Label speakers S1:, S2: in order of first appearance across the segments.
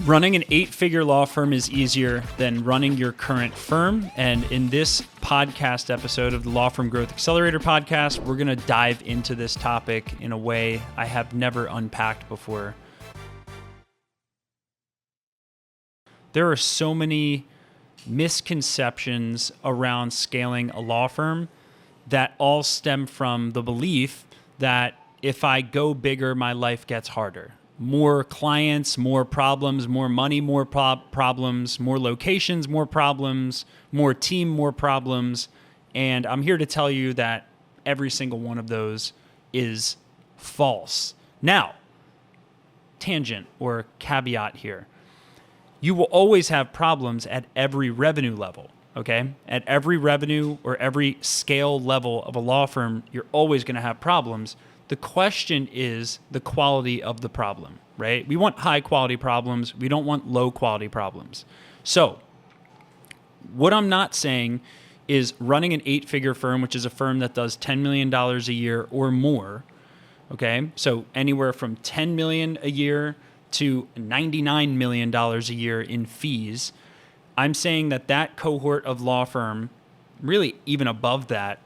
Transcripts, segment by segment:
S1: Running an 8-figure law firm is easier than running your current firm. And in this podcast episode of the Law Firm Growth Accelerator podcast, we're going to dive into this topic in a way I have never unpacked before. There are so many misconceptions around scaling a law firm that all stem from the belief that if I go bigger, my life gets harder. More clients, more problems, more money, more problems, more locations, more problems, more team, more problems. And I'm here to tell you that every single one of those is false. Now, tangent or caveat here. You will always have problems at every revenue level, okay? At every revenue or every scale level of a law firm, you're always going to have problems. The question is the quality of the problem, right? We want high quality problems. We don't want low quality problems. So what I'm not saying is running an 8-figure firm, which is a firm that does $10 million a year or more, okay? So anywhere from $10 million a year to $99 million a year in fees. I'm saying that that cohort of law firm, really even above that,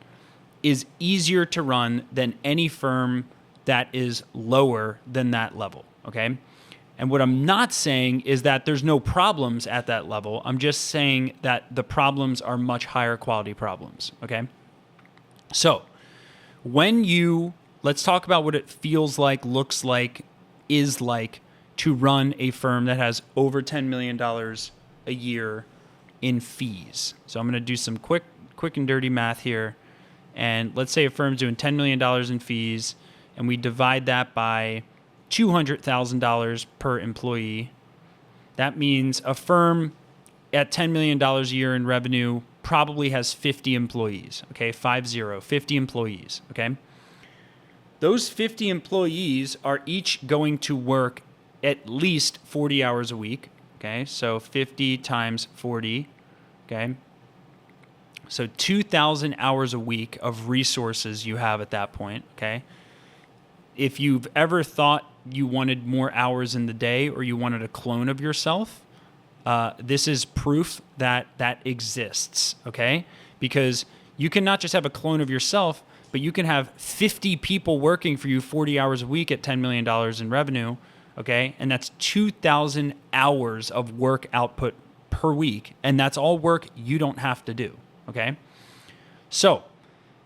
S1: is easier to run than any firm that is lower than that level, okay? And what I'm not saying is that there's no problems at that level. I'm just saying that the problems are much higher quality problems, okay? So let's talk about what it feels like, looks like, is like to run a firm that has over $10 million a year in fees. So I'm going to do some quick and dirty math here. And let's say a firm's doing $10 million in fees, and we divide that by $200,000 per employee. That means a firm at $10 million a year in revenue probably has 50 employees, okay? 50 employees, okay? Those 50 employees are each going to work at least 40 hours a week, okay? So 50 times 40, okay? So 2,000 hours a week of resources you have at that point, okay? If you've ever thought you wanted more hours in the day or you wanted a clone of yourself, this is proof that that exists, okay? Because you can not just have a clone of yourself, but you can have 50 people working for you 40 hours a week at $10 million in revenue, okay? And that's 2,000 hours of work output per week. And that's all work you don't have to do. Okay, so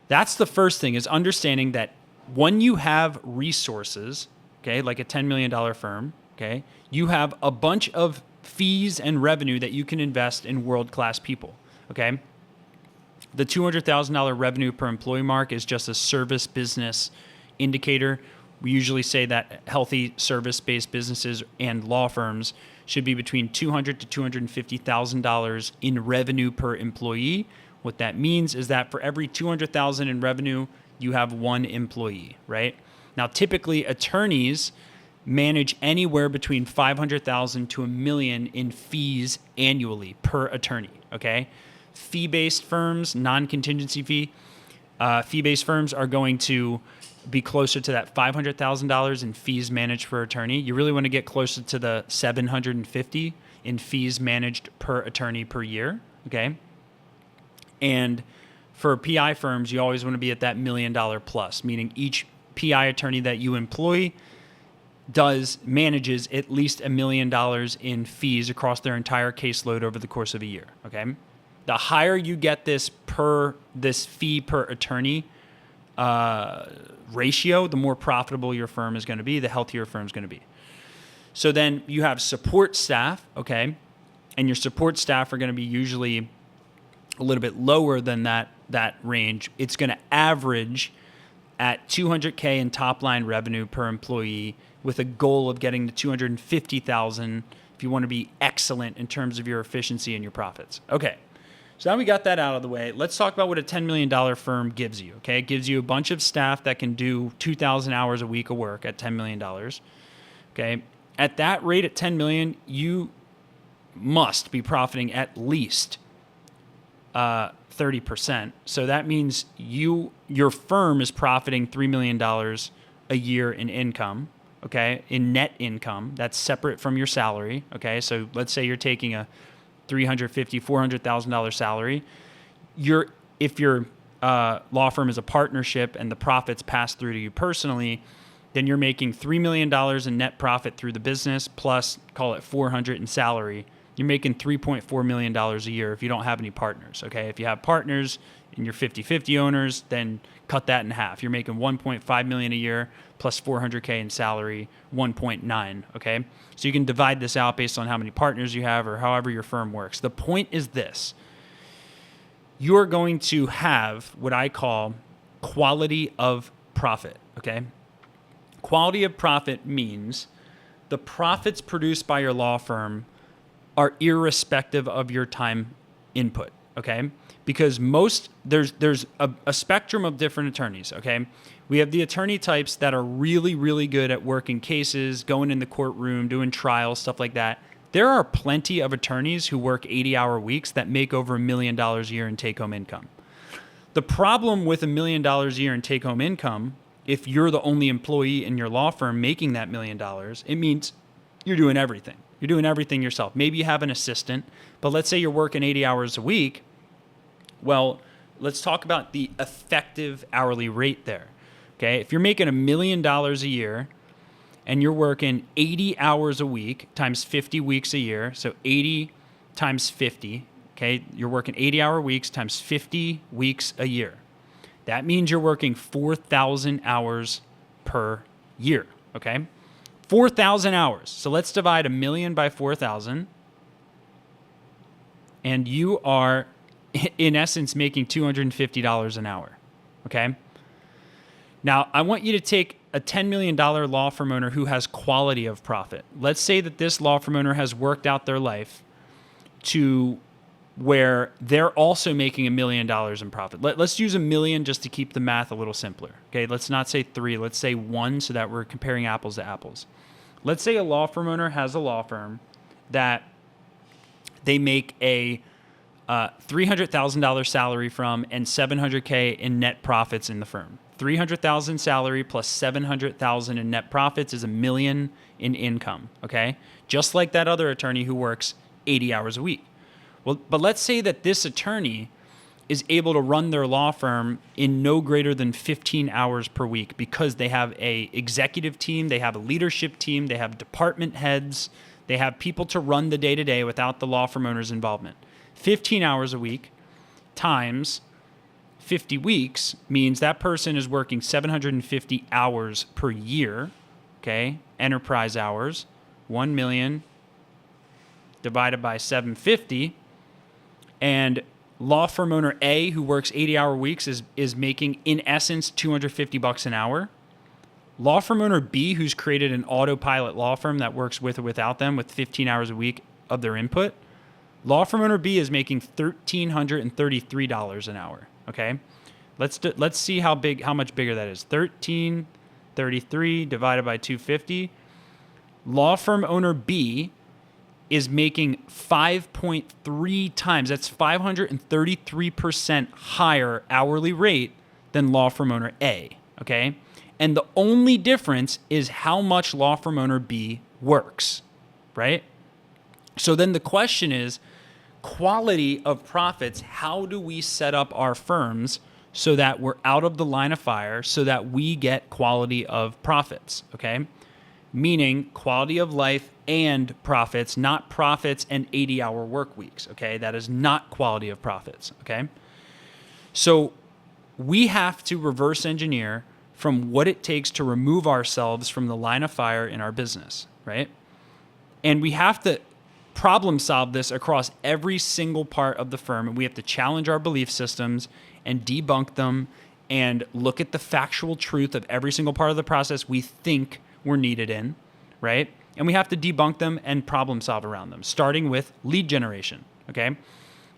S1: that's the first thing, is understanding that when you have resources, okay, like a $10 million firm, okay, you have a bunch of fees and revenue that you can invest in world-class people, okay? The $200,000 revenue per employee mark is just a service business indicator. We usually say that healthy service-based businesses and law firms should be between $200,000 to $250,000 in revenue per employee. What that means is that for every $200,000 in revenue, you have one employee, right? Now, typically attorneys manage anywhere between $500,000 to $1 million in fees annually per attorney, okay? Fee-based firms, non-contingency fee-based firms are going to be closer to that $500,000 in fees managed per attorney. You really want to get closer to the $750 in fees managed per attorney per year, okay? And for PI firms, you always want to be at that $1 million plus, meaning each PI attorney that you employ manages at least $1 million in fees across their entire caseload over the course of a year, okay? The higher you get this fee per attorney ratio, the more profitable your firm is going to be, the healthier your firm is going to be. So then you have support staff, okay? And your support staff are going to be usually a little bit lower than that range. It's going to average at $200K in top line revenue per employee, with a goal of getting to $250,000 if you want to be excellent in terms of your efficiency and your profits. Okay, so now we got that out of the way. Let's talk about what a $10 million firm gives you. Okay, it gives you a bunch of staff that can do 2,000 hours a week of work at $10 million. Okay, at that rate, at $10 million, you must be profiting at least 30%. So that means your firm is profiting $3 million a year in income, okay, in net income. That's separate from your salary, okay? So let's say you're taking a $350,000, $400,000 salary. If your law firm is a partnership and the profits pass through to you personally, then you're making $3 million in net profit through the business plus, call it $400 in salary. You're making $3.4 million a year if you don't have any partners, okay? If you have partners and you're 50-50 owners, then cut that in half. You're making $1.5 million a year plus $400K in salary, 1.9, okay? So you can divide this out based on how many partners you have or however your firm works. The point is this. You're going to have what I call quality of profit, okay? Quality of profit means the profits produced by your law firm are irrespective of your time input, okay? Because there's a spectrum of different attorneys, okay? We have the attorney types that are really, really good at working cases, going in the courtroom, doing trials, stuff like that. There are plenty of attorneys who work 80-hour weeks that make over $1 million a year in take-home income. The problem with $1 million a year in take-home income, if you're the only employee in your law firm making that $1 million, it means you're doing everything. You're doing everything yourself. Maybe you have an assistant, but let's say you're working 80 hours a week. Well, let's talk about the effective hourly rate there. Okay, if you're making $1 million a year and you're working 80 hours a week times 50 weeks a year, so 80 times 50, okay, you're working 80-hour weeks times 50 weeks a year. That means you're working 4,000 hours per year, okay? 4,000 hours. So let's divide $1 million by 4,000. And you are, in essence, making $250 an hour, okay? Now, I want you to take a $10 million law firm owner who has quality of profit. Let's say that this law firm owner has worked out their life to where they're also making $1 million in profit. Let's use $1 million just to keep the math a little simpler. Okay, let's not say 3, let's say 1 so that we're comparing apples to apples. Let's say a law firm owner has a law firm that they make a $300,000 salary from and $700K in net profits in the firm. $300,000 salary plus $700,000 in net profits is $1 million in income, okay? Just like that other attorney who works 80 hours a week. Well, but let's say that this attorney is able to run their law firm in no greater than 15 hours per week because they have a executive team, they have a leadership team, they have department heads, they have people to run the day-to-day without the law firm owner's involvement. 15 hours a week times 50 weeks means that person is working 750 hours per year, okay? Enterprise hours, 1 million divided by 750, and law firm owner A, who works 80-hour weeks, is making, in essence, $250 an hour. Law firm owner B, who's created an autopilot law firm that works with or without them with 15 hours a week of their input, law firm owner B is making $1,333 an hour, okay? Let's see how much bigger that is. 1,333 divided by 250. Law firm owner B is making 5.3 times, that's 533% higher hourly rate than law firm owner A, okay? And the only difference is how much law firm owner B works, right? So then the question is, quality of profits, how do we set up our firms so that we're out of the line of fire so that we get quality of profits, okay? Meaning quality of life and profits, not profits and 80-hour work weeks, okay? That is not quality of profits, okay? So we have to reverse engineer from what it takes to remove ourselves from the line of fire in our business, right? And we have to problem solve this across every single part of the firm. And we have to challenge our belief systems and debunk them and look at the factual truth of every single part of the process we think we're needed in, right? And we have to debunk them and problem solve around them, starting with lead generation, okay?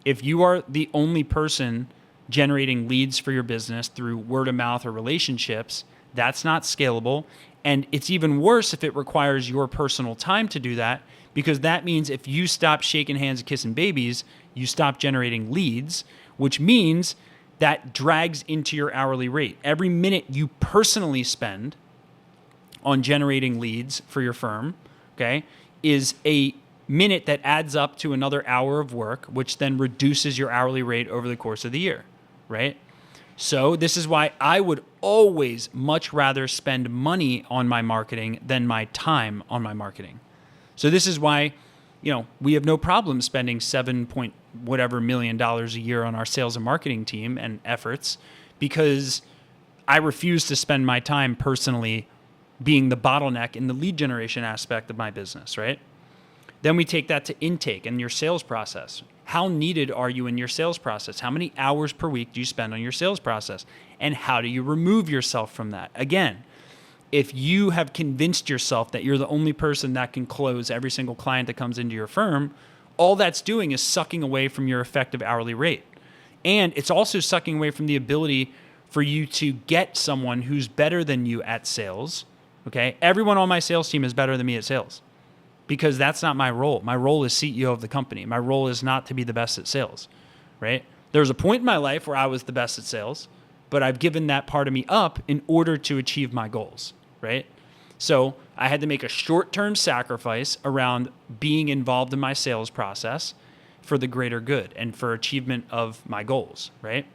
S1: If you are the only person generating leads for your business through word of mouth or relationships, that's not scalable. And it's even worse if it requires your personal time to do that, because that means if you stop shaking hands and kissing babies, you stop generating leads, which means that drags into your hourly rate. Every minute you personally spend on generating leads for your firm, okay, is a minute that adds up to another hour of work, which then reduces your hourly rate over the course of the year, right? So this is why I would always much rather spend money on my marketing than my time on my marketing. So this is why, we have no problem spending $7 million a year on our sales and marketing team and efforts, because I refuse to spend my time personally being the bottleneck in the lead generation aspect of my business, right? Then we take that to intake and your sales process. How needed are you in your sales process? How many hours per week do you spend on your sales process? And how do you remove yourself from that? Again, if you have convinced yourself that you're the only person that can close every single client that comes into your firm, all that's doing is sucking away from your effective hourly rate. And it's also sucking away from the ability for you to get someone who's better than you at sales, okay? Everyone on my sales team is better than me at sales, because that's not my role. My role is CEO of the company. My role is not to be the best at sales, right? There was a point in my life where I was the best at sales, but I've given that part of me up in order to achieve my goals, right? So I had to make a short-term sacrifice around being involved in my sales process for the greater good and for achievement of my goals, right?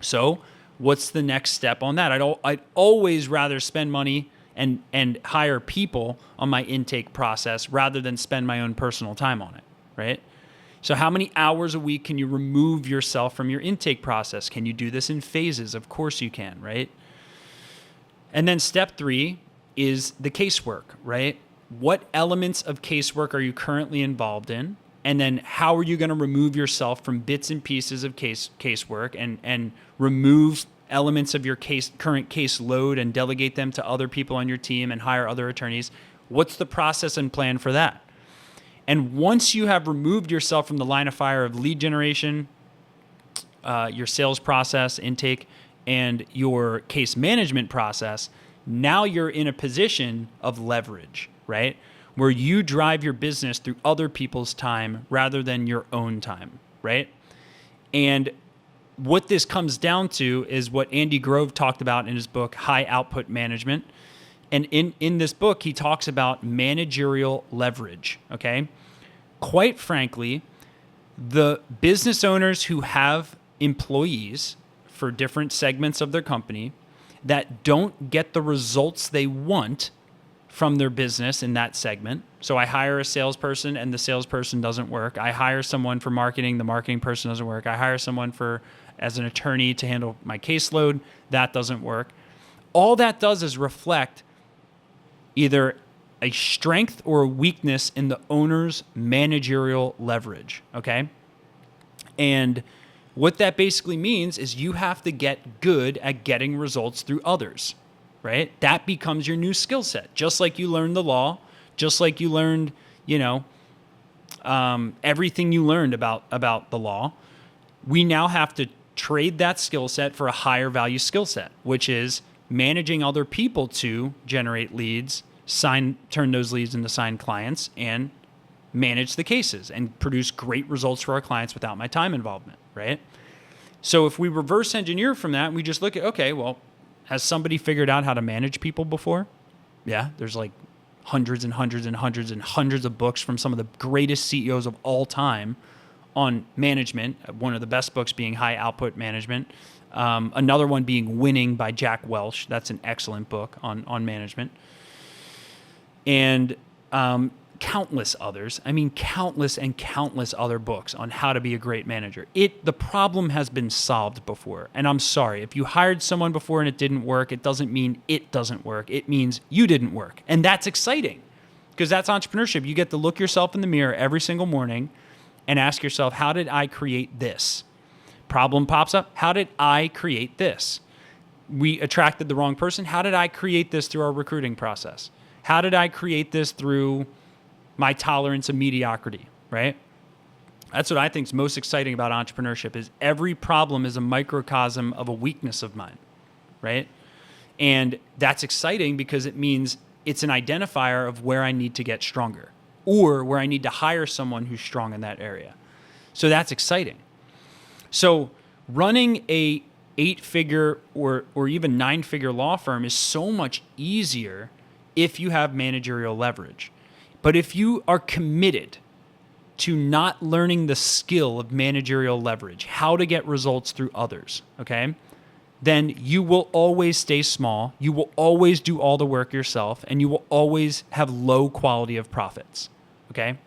S1: So what's the next step on that? I'd always rather spend money and hire people on my intake process rather than spend my own personal time on it, right? So how many hours a week can you remove yourself from your intake process? Can you do this in phases? Of course you can, right? And then step 3 is the casework, right? What elements of casework are you currently involved in? And then how are you going to remove yourself from bits and pieces of casework and remove elements of your current case load and delegate them to other people on your team and hire other attorneys? What's the process and plan for that? And once you have removed yourself from the line of fire of lead generation, your sales process, intake, and your case management process, now you're in a position of leverage, right? Where you drive your business through other people's time rather than your own time, right? And what this comes down to is what Andy Grove talked about in his book, High Output Management. And in this book, he talks about managerial leverage, okay? Quite frankly, the business owners who have employees for different segments of their company that don't get the results they want from their business in that segment. So I hire a salesperson and the salesperson doesn't work. I hire someone for marketing, the marketing person doesn't work. I hire someone as an attorney to handle my caseload, that doesn't work. All that does is reflect either a strength or a weakness in the owner's managerial leverage, okay? And what that basically means is you have to get good at getting results through others, right? That becomes your new skill set. Just like you learned the law, just like you learned, everything you learned about the law, we now have to trade that skill set for a higher value skill set, which is managing other people to generate leads, turn those leads into signed clients, and manage the cases and produce great results for our clients without my time involvement, right? So if we reverse engineer from that, we just look at, okay, well, has somebody figured out how to manage people before? Yeah, there's like hundreds and hundreds and hundreds and hundreds of books from some of the greatest CEOs of all time on management. One of the best books being High Output Management. Another one being Winning by Jack Welch. That's an excellent book on management. And countless others. I mean, countless and countless other books on how to be a great manager. The problem has been solved before. And I'm sorry, if you hired someone before and it didn't work, it doesn't mean it doesn't work. It means you didn't work. And that's exciting because that's entrepreneurship. You get to look yourself in the mirror every single morning and ask yourself, how did I create this? Problem pops up. How did I create this? We attracted the wrong person. How did I create this through our recruiting process? How did I create this through my tolerance of mediocrity, right? That's what I think is most exciting about entrepreneurship is every problem is a microcosm of a weakness of mine, right? And that's exciting because it means it's an identifier of where I need to get stronger or where I need to hire someone who's strong in that area. So that's exciting. So running a 8-figure or even 9-figure law firm is so much easier if you have managerial leverage. But if you are committed to not learning the skill of managerial leverage, how to get results through others, okay, then you will always stay small, you will always do all the work yourself, and you will always have low quality of profits, okay?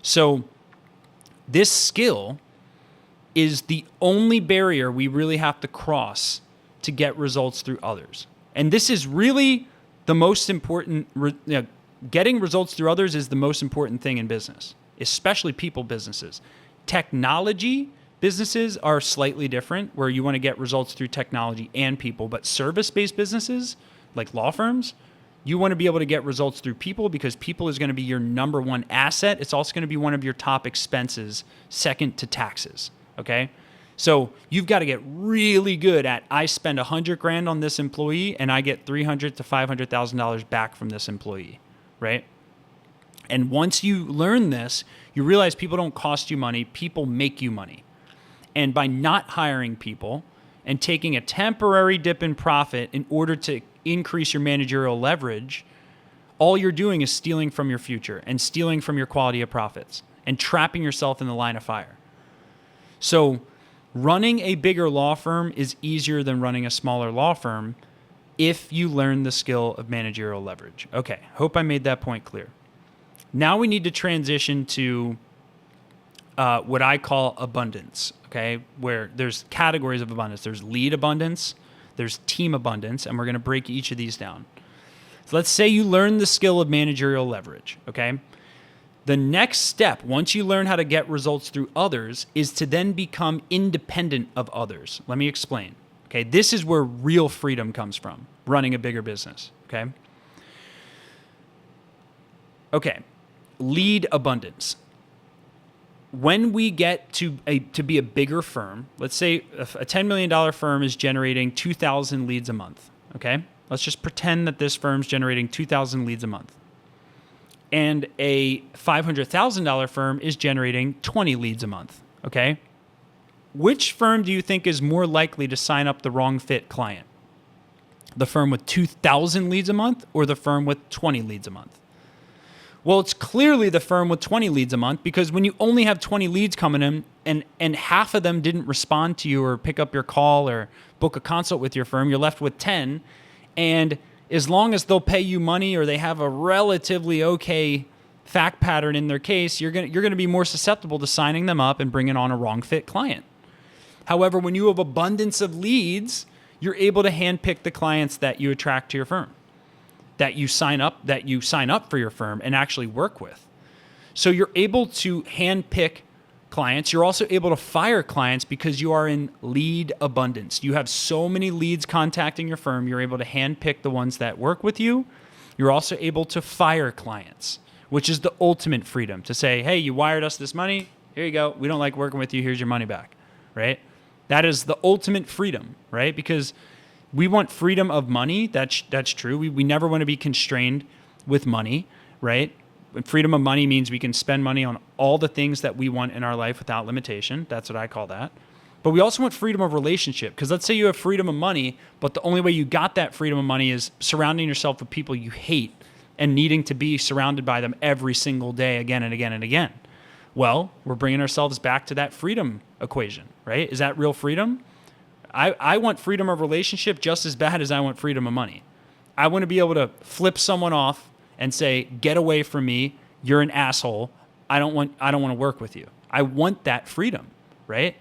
S1: So this skill is the only barrier we really have to cross to get results through others. And this is really the most important, getting results through others is the most important thing in business, especially people businesses. Technology businesses are slightly different, where you want to get results through technology and people, but service-based businesses like law firms, you want to be able to get results through people, because people is going to be your number one asset. It's also going to be one of your top expenses, second to taxes, okay? So you've got to get really good at, I spend $100,000 on this employee and I get $300,000 to $500,000 back from this employee, right? And once you learn this, you realize people don't cost you money, people make you money. And by not hiring people and taking a temporary dip in profit in order to increase your managerial leverage, all you're doing is stealing from your future and stealing from your quality of profits and trapping yourself in the line of fire. So running a bigger law firm is easier than running a smaller law firm if you learn the skill of managerial leverage. Okay, hope I made that point clear. Now we need to transition to what I call abundance, okay, where there's categories of abundance. There's lead abundance, there's team abundance, and we're going to break each of these down. So let's say you learn the skill of managerial leverage, okay? The next step, once you learn how to get results through others, is to then become independent of others. Let me explain, okay? This is where real freedom comes from, running a bigger business, okay? Okay, lead abundance. When we get to be a bigger firm, let's say a $10 million firm is generating 2,000 leads a month, okay? Let's just pretend that this firm's generating 2,000 leads a month. And a $500,000 firm is generating 20 leads a month, okay? Which firm do you think is more likely to sign up the wrong fit client? The firm with 2,000 leads a month or the firm with 20 leads a month? Well, it's clearly the firm with 20 leads a month, because when you only have 20 leads coming in and half of them didn't respond to you or pick up your call or book a consult with your firm, you're left with 10. And as long as they'll pay you money or they have a relatively okay fact pattern in their case, you're going to be more susceptible to signing them up and bringing on a wrong fit client. However, when you have abundance of leads, you're able to handpick the clients that you attract to your firm, that you sign up for your firm and actually work with. So you're able to handpick clients. You're also able to fire clients because you are in lead abundance. You have so many leads contacting your firm, you're able to handpick the ones that work with you. You're also able to fire clients, which is the ultimate freedom, to say, hey, you wired us this money, here you go. We don't like working with you, here's your money back, right? That is the ultimate freedom, right? Because we want freedom of money. That's true. We never want to be constrained with money, right? Freedom of money means we can spend money on all the things that we want in our life without limitation. That's what I call that. But we also want freedom of relationship, because let's say you have freedom of money, but the only way you got that freedom of money is surrounding yourself with people you hate and needing to be surrounded by them every single day, again and again and again. Well, we're bringing ourselves back to that freedom equation, right? Is that real freedom? I want freedom of relationship just as bad as I want freedom of money. I want to be able to flip someone off and say, get away from me, you're an asshole, I don't want to work with you. I want that freedom, right?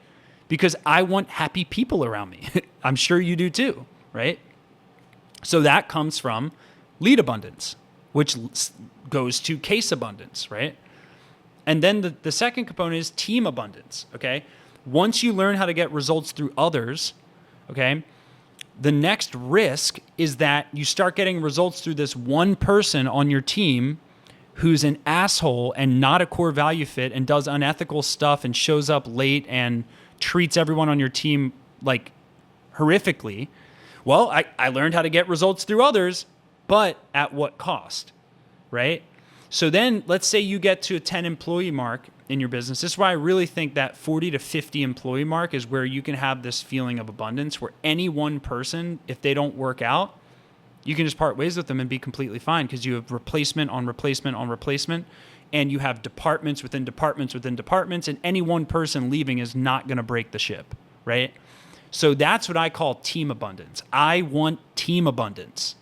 S1: Because I want happy people around me. I'm sure you do too, right? So that comes from lead abundance, which goes to case abundance, right? And then the second component is team abundance, okay? Once you learn how to get results through others, okay, the next risk is that you start getting results through this one person on your team who's an asshole and not a core value fit and does unethical stuff and shows up late and treats everyone on your team like horrifically. Well, I learned how to get results through others, but at what cost, right? So then let's say you get to a 10 employee mark in your business. This is why I really think that 40 to 50 employee mark is where you can have this feeling of abundance, where any one person, if they don't work out, You can just part ways with them and be completely fine because you have replacement on replacement on replacement, and you have departments within departments within departments, and any one person leaving is not going to break the ship, right? So that's what I call team abundance. I want team abundance.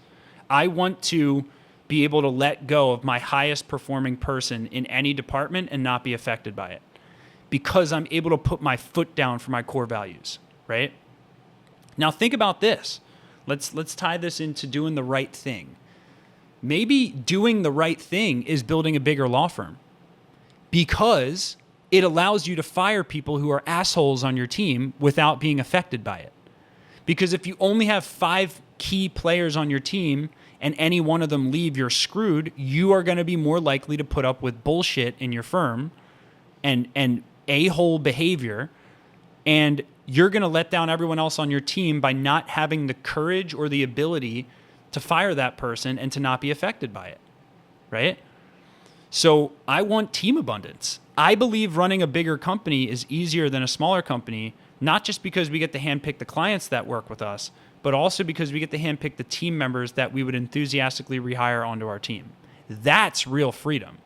S1: I want to be able to let go of my highest performing person in any department and not be affected by it because I'm able to put my foot down for my core values, right? Now think about this. Let's tie this into doing the right thing. Maybe doing the right thing is building a bigger law firm because it allows you to fire people who are assholes on your team without being affected by it. Because if you only have 5 key players on your team and any one of them leave, you're screwed. You are going to be more likely to put up with bullshit in your firm and a-hole behavior, and you're going to let down everyone else on your team by not having the courage or the ability to fire that person and to not be affected by it, right? So I want team abundance. I believe running a bigger company is easier than a smaller company, not just because we get to handpick the clients that work with us, but also because we get to handpick the team members that we would enthusiastically rehire onto our team. That's real freedom.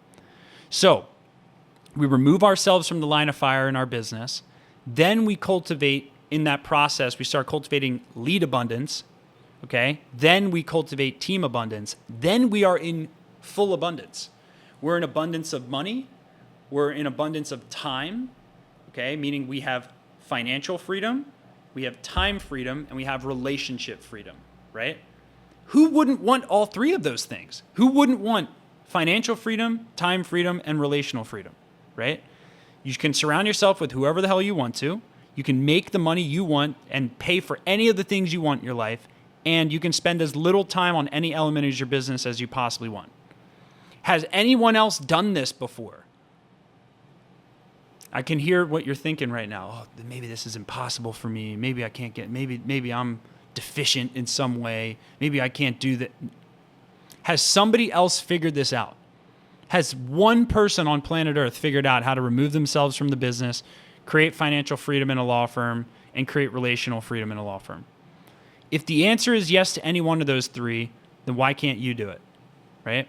S1: So we remove ourselves from the line of fire in our business. Then we cultivate, in that process, we start cultivating lead abundance, okay? Then we cultivate team abundance. Then we are in full abundance. We're in abundance of money. We're in abundance of time, okay? Meaning we have financial freedom, we have time freedom, and we have relationship freedom, right? Who wouldn't want all 3 of those things? Who wouldn't want financial freedom, time freedom, and relational freedom, right? You can surround yourself with whoever the hell you want to. You can make the money you want and pay for any of the things you want in your life. And you can spend as little time on any element of your business as you possibly want. Has anyone else done this before? I can hear what you're thinking right now. Oh, maybe this is impossible for me. Maybe I can't get, maybe I'm deficient in some way. Maybe I can't do that. Has somebody else figured this out? Has one person on planet Earth figured out how to remove themselves from the business, create financial freedom in a law firm, and create relational freedom in a law firm? If the answer is yes to any one of those 3, then why can't you do it, right?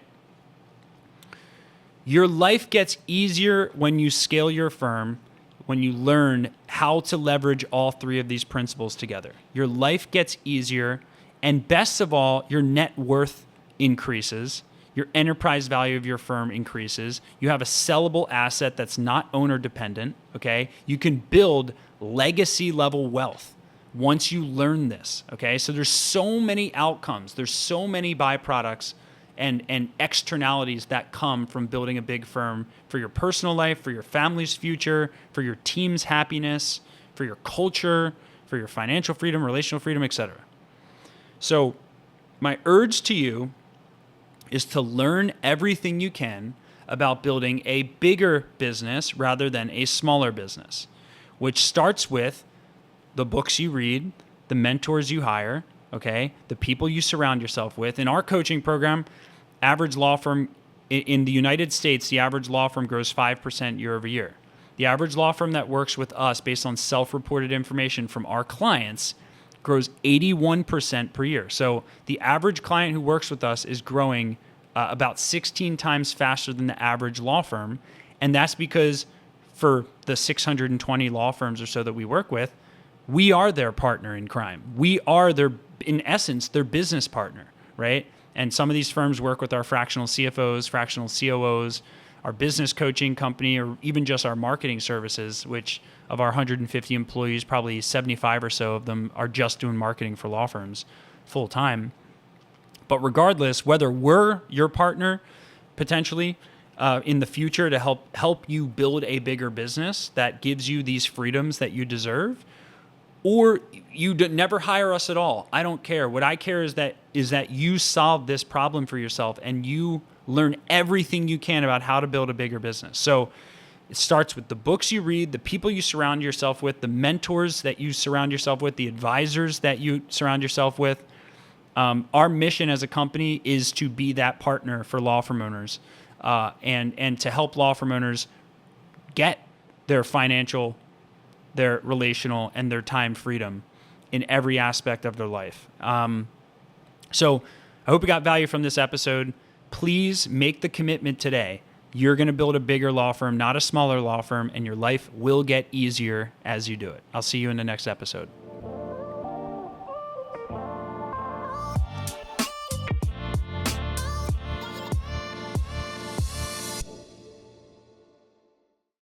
S1: Your life gets easier when you scale your firm, when you learn how to leverage all 3 of these principles together. Your life gets easier, and best of all, your net worth increases. Your enterprise value of your firm increases. You have a sellable asset that's not owner dependent, okay? You can build legacy level wealth once you learn this, okay? So there's so many outcomes. There's so many byproducts and externalities that come from building a big firm for your personal life, for your family's future, for your team's happiness, for your culture, for your financial freedom, relational freedom, etc. So my urge to you is to learn everything you can about building a bigger business rather than a smaller business, which starts with the books you read, the mentors you hire, okay, the people you surround yourself with. In our coaching program, average law firm in the United States, the average law firm grows 5% year over year. The average law firm that works with us based on self-reported information from our clients grows 81% per year. So the average client who works with us is growing about 16 times faster than the average law firm. And that's because for the 620 law firms or so that we work with, we are their partner in crime. We are their, in essence, their business partner, right? And some of these firms work with our fractional CFOs, fractional COOs, our business coaching company, or even just our marketing services, which of our 150 employees, probably 75 or so of them are just doing marketing for law firms full time. But regardless, whether we're your partner potentially in the future to help you build a bigger business that gives you these freedoms that you deserve, or you never hire us at all, I don't care. What I care is that you solve this problem for yourself and you learn everything you can about how to build a bigger business. So it starts with the books you read, the people you surround yourself with, the mentors that you surround yourself with, the advisors that you surround yourself with. Our mission as a company is to be that partner for law firm owners and to help law firm owners get their financial, their relational, and their time freedom in every aspect of their life. So I hope you got value from this episode. Please make the commitment today. You're going to build a bigger law firm, not a smaller law firm, and your life will get easier as you do it. I'll see you in the next episode.